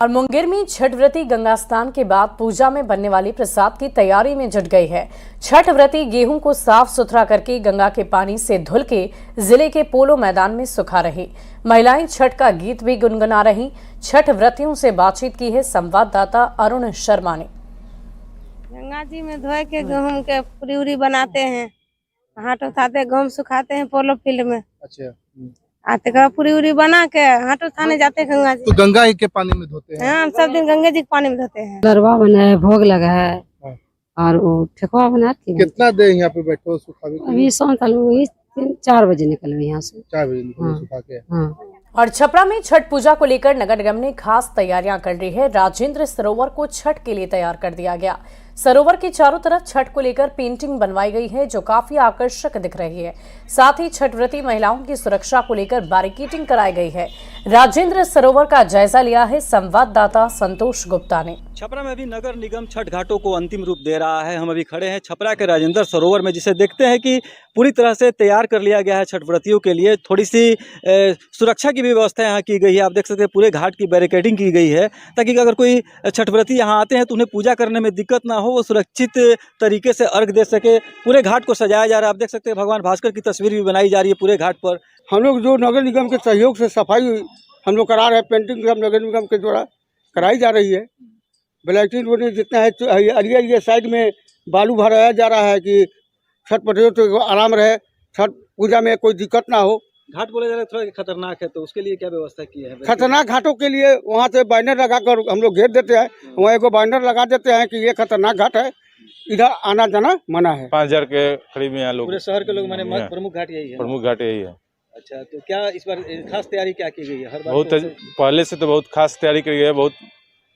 और मुंगेर में छठ व्रती गंगा स्नान के बाद पूजा में बनने वाली प्रसाद की तैयारी में जुट गई है। छठ व्रती गेहूं को साफ सुथरा करके गंगा के पानी से धुल के जिले के पोलो मैदान में सुखा रही। महिलाएं छठ का गीत भी गुनगुना रही। छठ व्रतियों से बातचीत की है संवाददाता अरुण शर्मा ने। गंगा जी में धोए के गेहूं के पूरी बनाते हैं, हाथ उठाते गेहूं सुखाते हैं पोलो फील्ड में। अच्छा। आते का पूरी बना के हाथ उठाने जाते हैं गंगा जी। तो गंगा ही के पानी में धोते हैं? हाँ, हम सब दिन गंगा जी के पानी में धोते हैं। गरबा बना है, भोग लगा है। हाँ। और वो ठेकुआ बना के। कितना देर यहाँ पे बैठे हो सुखावे के लिए? अभी शाम 4 बजे निकले यहाँ से। 4 बजे निकले हाँ। सुखा के। हाँ। और छपरा में छठ पूजा को लेकर नगर निगम ने खास तैयारियां कर ली है। राजेंद्र सरोवर को छठ के लिए तैयार कर दिया गया। सरोवर के चारों तरफ छठ को लेकर पेंटिंग बनवाई गई है जो काफी आकर्षक दिख रही है। साथ ही छठ व्रती महिलाओं की सुरक्षा को लेकर बैरिकेडिंग कराई गई है। राजेंद्र सरोवर का जायजा लिया है संवाददाता संतोष गुप्ता ने। छपरा में अभी नगर निगम छठ घाटों को अंतिम रूप दे रहा है। हम अभी खड़े हैं छपरा के राजेंद्र सरोवर में, जिसे देखते हैं कि पूरी तरह से तैयार कर लिया गया है छठ व्रतियों के लिए। थोड़ी सी सुरक्षा की भी व्यवस्था यहाँ की गई है। आप देख सकते हैं पूरे घाट की बैरिकेडिंग की गई है ताकि अगर कोई छठ व्रती यहाँ आते हैं तो उन्हें पूजा करने में दिक्कत ना हो, वो सुरक्षित तरीके से अर्घ दे सके। पूरे घाट को सजाया जा रहा है। आप देख सकते हैं भगवान भास्कर की तस्वीर भी बनाई जा रही है पूरे घाट पर। हम लोग जो नगर निगम के सहयोग से सफाई हम लोग करा रहे हैं, पेंटिंग हम नगर निगम के द्वारा कराई जा रही है। ब्लैकिंग जितना है अरिया साइड में बालू भराया जा रहा है कि छठ व्रतियों को आराम रहे, छठ पूजा में कोई दिक्कत ना हो। घाट बोले जा रहा है थोड़ा खतरनाक है, तो उसके लिए क्या व्यवस्था की है? खतरनाक घाटों के लिए वहाँ से बैनर लगाकर हम लोग घेर देते हैं। वहाँ एक बैनर लगा देते हैं कि ये खतरनाक घाट है, इधर आना जाना मना है। 5000 के करीब में यहाँ लोग, पूरे शहर के लोग माने प्रमुख घाट यही है। प्रमुख घाट यही है। अच्छा, तो क्या इस बार खास तैयारी क्या की गई है? हर बार बहुत पहले से तो बहुत खास तैयारी की गई है। बहुत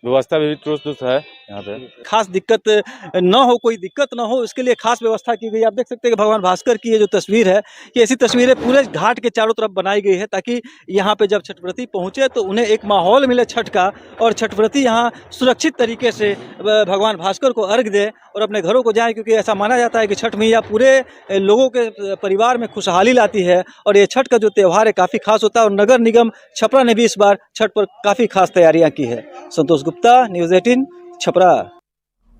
व्यवस्था भी दुरुस्त है यहाँ पे। खास दिक्कत न हो, कोई दिक्कत न हो, इसके लिए खास व्यवस्था की गई। आप देख सकते हैं कि भगवान भास्कर की ये जो तस्वीर है, ये ऐसी तस्वीरें पूरे घाट के चारों तरफ बनाई गई है ताकि यहाँ पे जब छठ व्रती पहुँचे तो उन्हें एक माहौल मिले छठ का, और छठ व्रती यहाँ सुरक्षित तरीके से भगवान भास्कर को अर्घ दे और अपने घरों को जाएं, क्योंकि ऐसा माना जाता है कि छठ मैया पूरे लोगों के परिवार में खुशहाली लाती है। और ये छठ का जो त्यौहार है काफ़ी खास होता है, और नगर निगम छपरा ने भी इस बार छठ पर काफ़ी खास तैयारियां की है। संतोष गुप्ता, न्यूज़ 18 छपरा।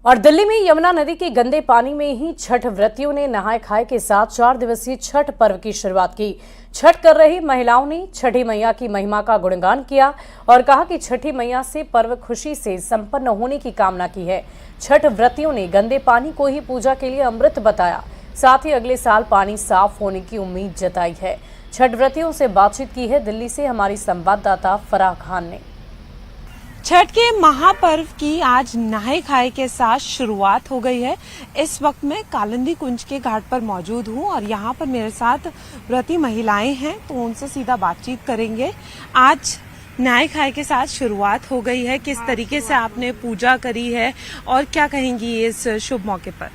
और दिल्ली में यमुना नदी के गंदे पानी में ही छठ व्रतियों ने नहाए खाए के साथ 4 दिवसीय छठ पर्व की शुरुआत की। छठ कर रही महिलाओं ने छठी मैया की महिमा का गुणगान किया और कहा कि छठी मैया से पर्व खुशी से संपन्न होने की कामना की है। छठ व्रतियों ने गंदे पानी को ही पूजा के लिए अमृत बताया। साथ ही अगले साल पानी साफ होने की उम्मीद जताई है। छठ व्रतियों से बातचीत की है दिल्ली से हमारी संवाददाता फराह खान ने। छठ के महापर्व की आज नहाए खाए के साथ शुरुआत हो गई है। इस वक्त मैं कालिंदी कुंज के घाट पर मौजूद हूं और यहाँ पर मेरे साथ व्रती महिलाएं हैं, तो उनसे सीधा बातचीत करेंगे। आज नहाए खाए के साथ शुरुआत हो गई है, किस तरीके से आपने पूजा करी है और क्या कहेंगी इस शुभ मौके पर?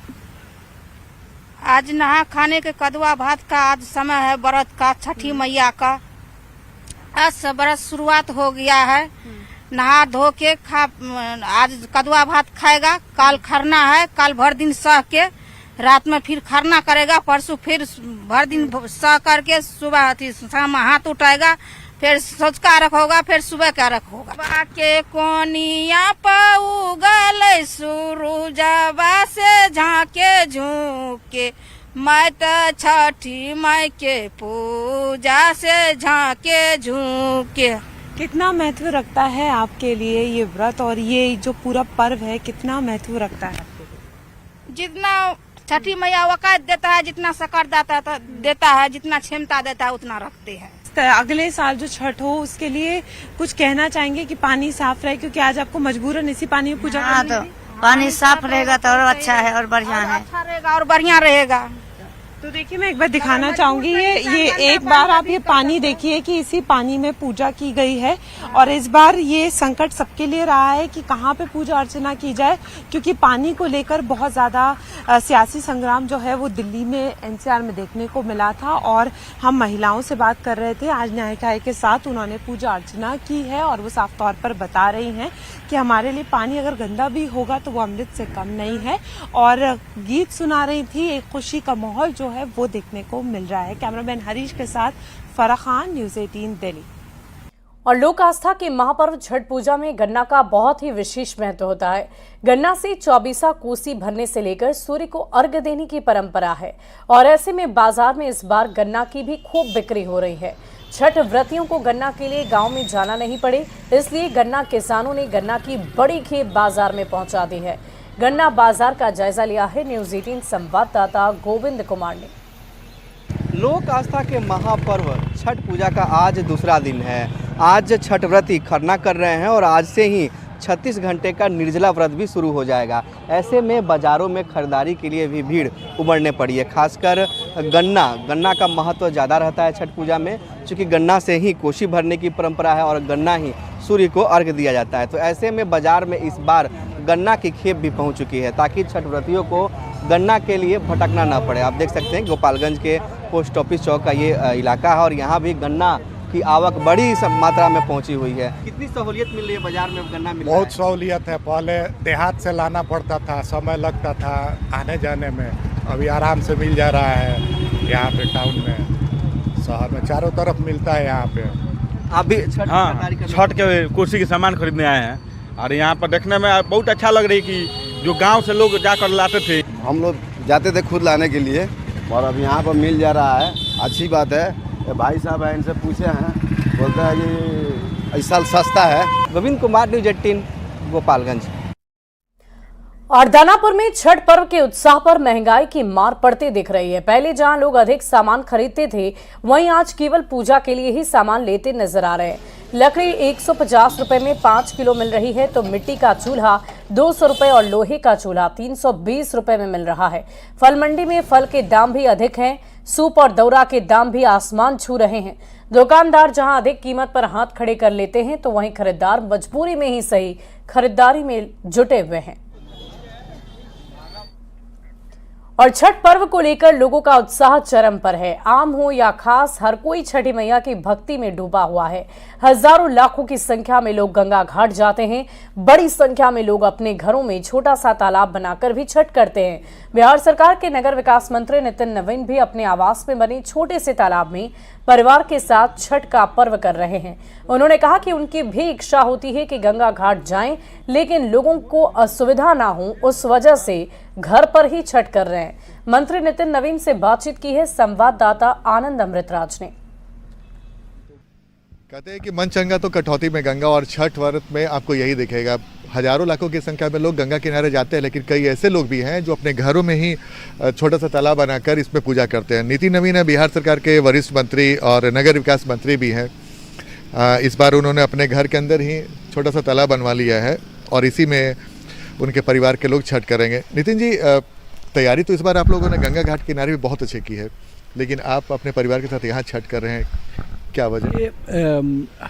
आज नहा खाने के कदवा भात का आज समय है, व्रत का, छठी मैया का आज से व्रत शुरुआत हो गया है। नहा धो के आज कदवा भात खाएगा, कल खरना है, कल भर दिन सह के रात में फिर खरना करेगा, परसों फिर भर दिन सह करके सुबह शाम हाथ उठाएगा, फिर सोचका रखोगा, फिर सुबह का रखोगा। के कोनिया पउगल सूरुजवा से झांके झूके, मैं तो छठी माई के पूजा से झांके झूके। कितना महत्व रखता है आपके लिए ये व्रत और ये जो पूरा पर्व है, कितना महत्व रखता है? जितना छठी मैया वक़्त देता है, जितना शक्कर देता है, जितना क्षमता देता है, उतना रखते हैं। अगले साल जो छठ हो उसके लिए कुछ कहना चाहेंगे कि पानी साफ रहे, क्योंकि आज आपको मजबूरन इसी पानी में पूजा करनी है। तो पानी साफ रहेगा तो और अच्छा है और बढ़िया है, अच्छा रहेगा और बढ़िया रहेगा। तो देखिए, मैं एक बार दिखाना चाहूंगी ये एक बार आप ये पानी देखिए कि इसी पानी में पूजा की गई है। और इस बार ये संकट सबके लिए रहा है कि कहाँ पे पूजा अर्चना की जाए, क्योंकि पानी को लेकर बहुत ज्यादा सियासी संग्राम जो है वो दिल्ली में एनसीआर में देखने को मिला था। और हम महिलाओं से बात कर रहे थे, आज नहाए खाए के साथ उन्होंने पूजा अर्चना की है और वो साफ तौर पर बता रही हैं कि हमारे लिए पानी अगर गंदा भी होगा तो वो अमृत से कम नहीं है। और गीत सुना रही थी, एक खुशी का माहौल जो है वो देखने को मिल रहा है। कैमरामैन हरीश के साथ फराह खान, न्यूज़ 18 दिल्ली। और लोक आस्था के महापर्व छठ पूजा में गन्ना का बहुत ही विशेष महत्व होता है। गन्ना से 24 कोसी भरने से लेकर सूर्य को अर्घ्य देने की परंपरा है और ऐसे में बाजार में इस बार गन्ना की भी खूब बिक्री हो रही है। छठ व्रतियों को गन्ना के लिए गांव में जाना नहीं पड़े, इसलिए गन्ना किसानों ने गन्ना की बड़ी खेप बाजार में पहुंचा दी है। गन्ना बाजार का जायजा लिया है न्यूज़ 18 संवाददाता गोविंद कुमार ने। लोक आस्था के महापर्व छठ पूजा का आज दूसरा दिन है। आज छठ व्रती खरना कर रहे हैं और आज से ही 36 घंटे का निर्जला व्रत भी शुरू हो जाएगा। ऐसे में बाज़ारों में खरीदारी के लिए भी भीड़ उमड़ने पड़ी है। खासकर गन्ना का महत्व ज़्यादा रहता है छठ पूजा में, क्योंकि गन्ना से ही कोसी भरने की परंपरा है और गन्ना ही सूर्य को अर्घ्य दिया जाता है। तो ऐसे में बाज़ार में इस बार गन्ना की खेप भी पहुंच चुकी है, ताकि छठ व्रतियों को गन्ना के लिए भटकना ना पड़े। आप देख सकते हैं गोपालगंज के पोस्ट ऑफिस चौक का ये इलाका है और यहाँ भी गन्ना की आवक बड़ी मात्रा में पहुंची हुई है। कितनी सहूलियत मिल रही है बाजार में गन्ना मिल रहा है? बहुत सहूलियत है। पहले देहात से लाना पड़ता था, समय लगता था आने जाने में, अभी आराम से मिल जा रहा है। यहाँ पे टाउन में, शहर में चारों तरफ मिलता है। यहाँ पे आप भी छठ के कोसी के सामान खरीदने आए हैं और यहाँ पर देखने में बहुत अच्छा लग रही कि जो गांव से लोग जाकर लाते थे, हम लोग जाते थे खुद लाने के लिए और अब यहाँ पर मिल जा रहा है। अच्छी बात है। भाई साहब है, इनसे पूछे हैं, बोलते हैं कि इस साल सस्ता है। गोविंद कुमार, न्यूज़ 18 गोपालगंज। और दानापुर में छठ पर्व के उत्साह पर महंगाई की मार पड़ती दिख रही है। पहले जहां लोग अधिक सामान खरीदते थे, वहीं आज केवल पूजा के लिए ही सामान लेते नजर आ रहे हैं। लकड़ी 150 रुपए में 5 किलो मिल रही है, तो मिट्टी का चूल्हा 200 रुपए और लोहे का चूल्हा 320 रुपए में मिल रहा है। फल मंडी में फल के दाम भी अधिक हैं। सूप और दौरा के दाम भी आसमान छू रहे हैं। दुकानदार जहां अधिक कीमत पर हाथ खड़े कर लेते हैं, तो वहीं खरीदार मजबूरी में ही सही खरीदारी में जुटे हुए हैं। और छठ पर्व को लेकर लोगों का उत्साह चरम पर है। आम हो या खास, हर कोई छठी मैया की भक्ति में डूबा हुआ है। हजारों लाखों की संख्या में लोग गंगा घाट जाते हैं। बड़ी संख्या में लोग अपने घरों में छोटा सा तालाब बनाकर भी छठ करते हैं। बिहार सरकार के नगर विकास मंत्री नितिन नवीन भी अपने आवास में बने छोटे से तालाब में परिवार के साथ छठ का पर्व कर रहे हैं। उन्होंने कहा कि उनकी भी इच्छा होती है कि गंगा घाट जाएं, लेकिन लोगों को असुविधा ना हो, उस वजह से घर पर ही छठ कर रहे हैं। मंत्री नितिन नवीन से बातचीत की है संवाददाता आनंद अमृतराज ने। कहते हैं कि मन चंगा तो कटौती में गंगा, और छठ व्रत में आपको यही दिखेगा। हजारों लाखों की संख्या में लोग गंगा किनारे जाते हैं, लेकिन कई ऐसे लोग भी हैं जो अपने घरों में ही छोटा सा तालाब बनाकर इसमें पूजा करते हैं। नितिन नवीन है, बिहार सरकार के वरिष्ठ मंत्री और नगर विकास मंत्री भी हैं। इस बार उन्होंने अपने घर के अंदर ही छोटा सा तालाब बनवा लिया है और इसी में उनके परिवार के लोग छठ करेंगे। नितिन जी, तैयारी तो इस बार आप लोगों ने गंगा घाट किनारे भी बहुत अच्छी की है, लेकिन आप अपने परिवार के साथ यहाँ छठ कर रहे हैं, क्या वजह?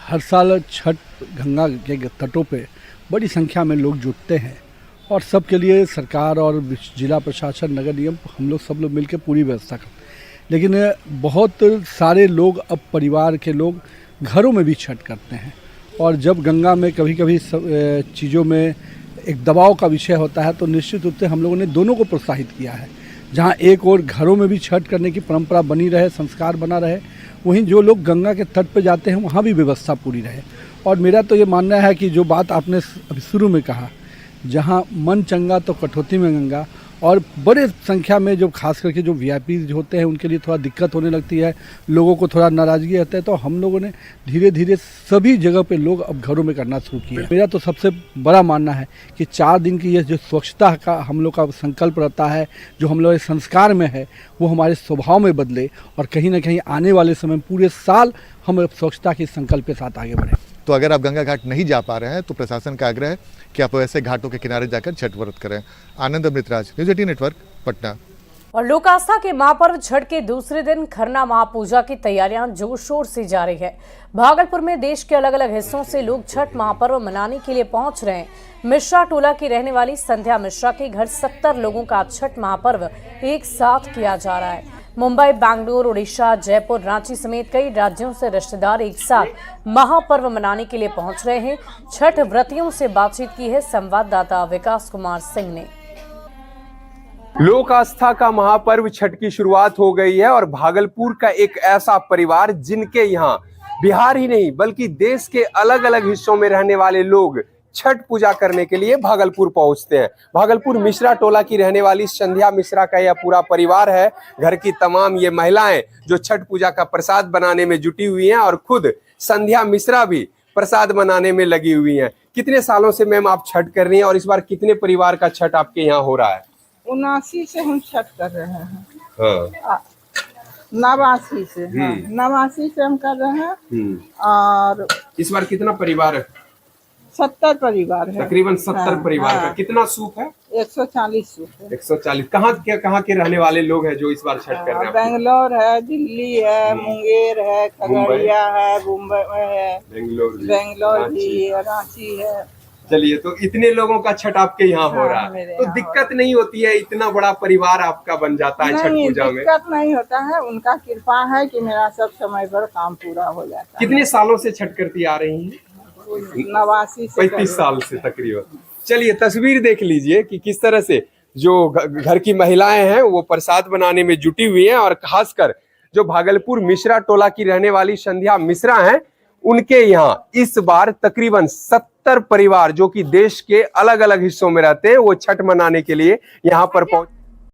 हर साल छठ गंगा के तटों पे बड़ी संख्या में लोग जुटते हैं और सबके लिए सरकार और जिला प्रशासन, नगर निगम, हम लोग सब लोग मिलकर पूरी व्यवस्था करते हैं। लेकिन बहुत सारे लोग अब परिवार के लोग घरों में भी छठ करते हैं और जब गंगा में कभी कभी चीज़ों में एक दबाव का विषय होता है, तो निश्चित रूप से हम लोगों ने दोनों को प्रोत्साहित किया है। जहां एक और घरों में भी छठ करने की परंपरा बनी रहे, संस्कार बना रहे, वहीं जो लोग गंगा के तट पर जाते हैं वहां भी व्यवस्था पूरी रहे। और मेरा तो ये मानना है कि जो बात आपने अभी शुरू में कहा, जहां मन चंगा तो कटौती में गंगा, और बड़े संख्या में जो खास करके जो वीआईपी होते हैं उनके लिए थोड़ा दिक्कत होने लगती है, लोगों को थोड़ा नाराज़गी रहता है, तो हम लोगों ने धीरे धीरे सभी जगह पे लोग अब घरों में करना शुरू किया। मेरा तो सबसे बड़ा मानना है कि 4 दिन की ये जो स्वच्छता का हम लोग का संकल्प रहता है, जो हम लोग के संस्कार में है, वो हमारे स्वभाव में बदले और कहीं ना कहीं आने वाले समय पूरे साल हम स्वच्छता के संकल्प के साथ आगे बढ़े। तो अगर आप गंगा घाट नहीं जा पा रहे हैं तो प्रशासन का आग्रह है कि आप ऐसे घाटों के किनारे जाकर छठ व्रत करें। आनंद अमृतराज, न्यूज़ 18 नेटवर्क, पटना। और लोक आस्था के महापर्व छठ के दूसरे दिन खरना महापूजा की तैयारियां जोर शोर से जारी है। भागलपुर में देश के अलग अलग हिस्सों से लोग छठ महापर्व मनाने के लिए पहुंच रहे हैं। मिश्रा टोला की रहने वाली संध्या मिश्रा के घर 70 लोगों का छठ महापर्व एक साथ किया जा रहा है। मुंबई, बेंगलुरु, उड़ीसा, जयपुर, रांची समेत कई राज्यों से रिश्तेदार एक साथ महापर्व मनाने के लिए पहुंच रहे हैं। छठ व्रतियों से बातचीत की है संवाददाता विकास कुमार सिंह ने। लोक आस्था का महापर्व छठ की शुरुआत हो गई है और भागलपुर का एक ऐसा परिवार जिनके यहाँ बिहार ही नहीं बल्कि देश के अलग अलग हिस्सों में रहने वाले लोग छठ पूजा करने के लिए भागलपुर पहुंचते हैं। भागलपुर मिश्रा टोला की रहने वाली संध्या मिश्रा का यह पूरा परिवार है। घर की तमाम ये महिलाएं जो छठ पूजा का प्रसाद बनाने में जुटी हुई हैं और खुद संध्या मिश्रा भी प्रसाद बनाने में लगी हुई हैं। कितने सालों से मैम आप छठ कर रही हैं और इस बार कितने परिवार का छठ आपके यहाँ हो रहा है? 79 से हम छठ कर रहे हैं। हाँ। 89 से, 89 से हम कर रहे हैं। और इस बार कितना परिवार है? 70 परिवार है, तकरीबन 70 परिवार का। कितना सूप है? 140 सूप है। 140। कहाँ के रहने वाले लोग हैं जो इस बार छठ कर रहे हैं? बेंगलोर है, दिल्ली है, मुंगेर है, खगड़िया है, मुंबई है, बेंगलोर भी, रांची है। चलिए, तो इतने लोगों का छठ आपके यहाँ हो रहा है, तो दिक्कत नहीं होती है? इतना बड़ा परिवार आपका बन जाता है छठ पूजा में? दिक्कत नहीं होता है, उनका कृपा है कि मेरा सब समय पर काम पूरा हो जाता है। कितने सालों से छठ करती आ रही हैं? 89 से 35 साल से तकरीबन। चलिए, तस्वीर देख लीजिए कि किस तरह से जो घर की महिलाएं हैं वो प्रसाद बनाने में जुटी हुई हैं और खासकर जो भागलपुर मिश्रा टोला की रहने वाली संध्या मिश्रा हैं, उनके यहाँ इस बार तकरीबन 70 परिवार जो कि देश के अलग अलग हिस्सों में रहते हैं वो छठ मनाने के लिए यहाँ पर पहुंच